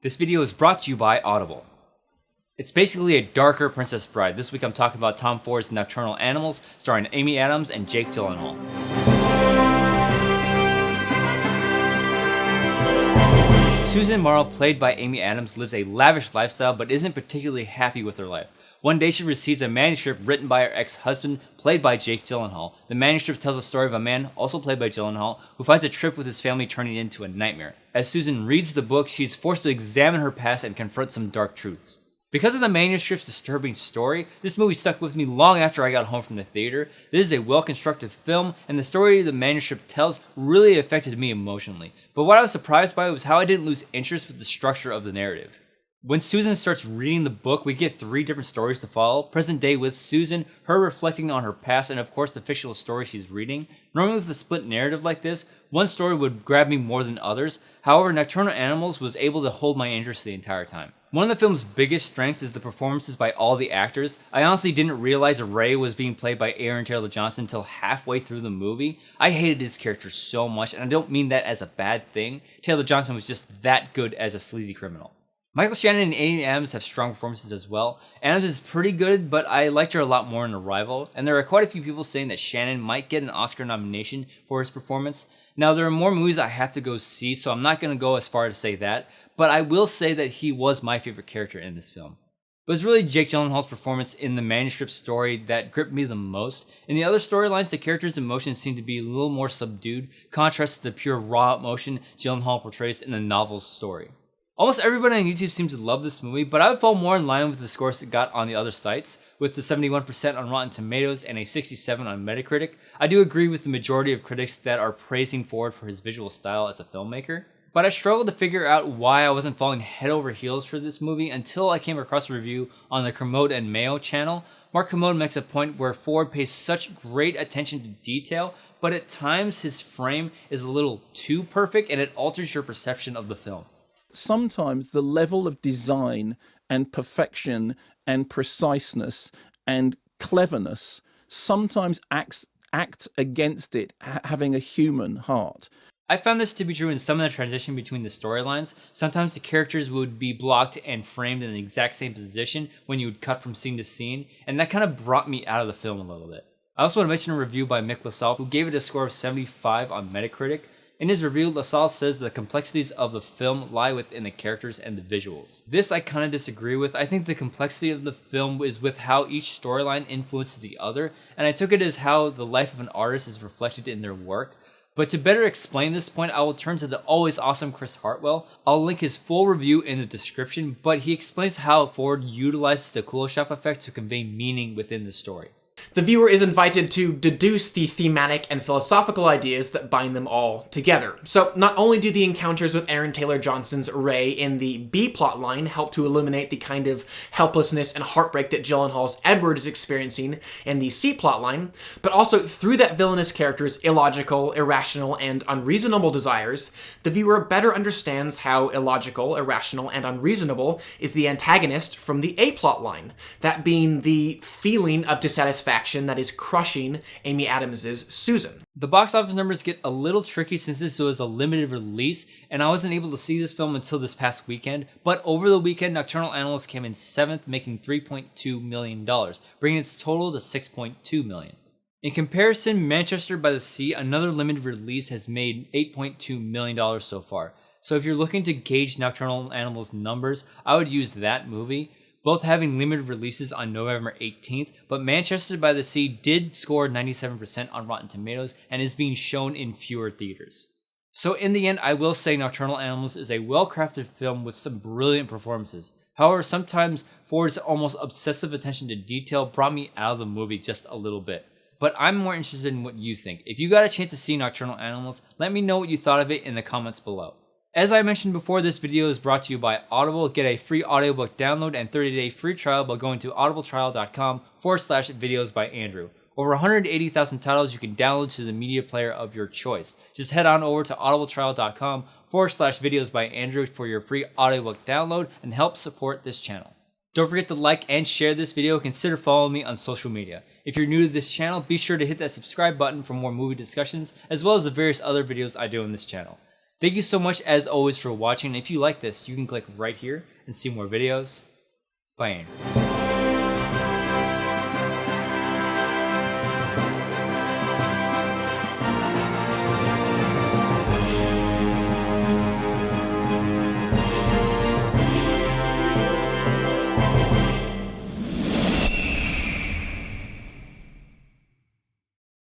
This video is brought to you by Audible. It's basically a darker Princess Bride. This week I'm talking about Tom Ford's Nocturnal Animals, starring Amy Adams and Jake Gyllenhaal. Susan Morrow, played by Amy Adams, lives a lavish lifestyle but isn't particularly happy with her life. One day she receives a manuscript written by her ex-husband, played by Jake Gyllenhaal. The manuscript tells the story of a man, also played by Gyllenhaal, who finds a trip with his family turning into a nightmare. As Susan reads the book, she's forced to examine her past and confront some dark truths. Because of the manuscript's disturbing story, this movie stuck with me long after I got home from the theater. This is a well-constructed film, and the story the manuscript tells really affected me emotionally. But what I was surprised by was how I didn't lose interest with the structure of the narrative. When Susan starts reading the book, we get 3 different stories to follow. Present day with Susan, her reflecting on her past, and of course the fictional story she's reading. Normally with a split narrative like this, one story would grab me more than others. However, Nocturnal Animals was able to hold my interest the entire time. One of the film's biggest strengths is the performances by all the actors. I honestly didn't realize Ray was being played by Aaron Taylor Johnson until halfway through the movie. I hated his character so much, and I don't mean that as a bad thing. Taylor Johnson was just that good as a sleazy criminal. Michael Shannon and Amy Adams have strong performances as well. Adams is pretty good, but I liked her a lot more in Arrival, and there are quite a few people saying that Shannon might get an Oscar nomination for his performance. Now, there are more movies I have to go see, so I'm not going to go as far to say that, but I will say that he was my favorite character in this film. It was really Jake Gyllenhaal's performance in the manuscript story that gripped me the most. In the other storylines, the characters' emotions seem to be a little more subdued, contrast to the pure raw emotion Gyllenhaal portrays in the novel's story. Almost everybody on YouTube seems to love this movie, but I would fall more in line with the scores it got on the other sites, with the 71% on Rotten Tomatoes and a 67% on Metacritic. I do agree with the majority of critics that are praising Ford for his visual style as a filmmaker, but I struggled to figure out why I wasn't falling head over heels for this movie until I came across a review on the Kermode and Mayo channel. Mark Kermode makes a point where Ford pays such great attention to detail, but at times his frame is a little too perfect and it alters your perception of the film. Sometimes the level of design and perfection and preciseness and cleverness sometimes acts against it having a human heart. I found this to be true in some of the transition between the storylines. Sometimes the characters would be blocked and framed in the exact same position when you would cut from scene to scene, and that kind of brought me out of the film a little bit. I also want to mention a review by Mick LaSalle, who gave it a score of 75 on Metacritic. In his review, LaSalle says the complexities of the film lie within the characters and the visuals. This I kind of disagree with. I think the complexity of the film is with how each storyline influences the other, and I took it as how the life of an artist is reflected in their work. But to better explain this point, I will turn to the always awesome Chris Hartwell. I'll link his full review in the description, but he explains how Ford utilizes the Kuleshov effect to convey meaning within the story. The viewer is invited to deduce the thematic and philosophical ideas that bind them all together. So not only do the encounters with Aaron Taylor Johnson's Ray in the B plot line help to illuminate the kind of helplessness and heartbreak that Gyllenhaal's Edward is experiencing in the C plot line, but also through that villainous character's illogical, irrational, and unreasonable desires, the viewer better understands how illogical, irrational, and unreasonable is the antagonist from the A plot line, that being the feeling of dissatisfaction that is crushing Amy Adams' Susan. The box office numbers get a little tricky since this was a limited release, and I wasn't able to see this film until this past weekend, but over the weekend, Nocturnal Animals came in 7th, making $3.2 million, bringing its total to $6.2 million. In comparison, Manchester by the Sea, another limited release, has made $8.2 million so far. So if you're looking to gauge Nocturnal Animals numbers, I would use that movie, both having limited releases on November 18th, but Manchester by the Sea did score 97% on Rotten Tomatoes and is being shown in fewer theaters. So in the end, I will say Nocturnal Animals is a well-crafted film with some brilliant performances. However, sometimes Ford's almost obsessive attention to detail brought me out of the movie just a little bit. But I'm more interested in what you think. If you got a chance to see Nocturnal Animals, let me know what you thought of it in the comments below. As I mentioned before, this video is brought to you by Audible. Get a free audiobook download and 30-day free trial by going to audibletrial.com/videos by Andrew. Over 180,000 titles you can download to the media player of your choice. Just head on over to audibletrial.com/videos by Andrew for your free audiobook download and help support this channel. Don't forget to like and share this video. Consider following me on social media. If you're new to this channel, be sure to hit that subscribe button for more movie discussions, as well as the various other videos I do on this channel. Thank you so much as always for watching. If you like this, you can click right here and see more videos. Bye.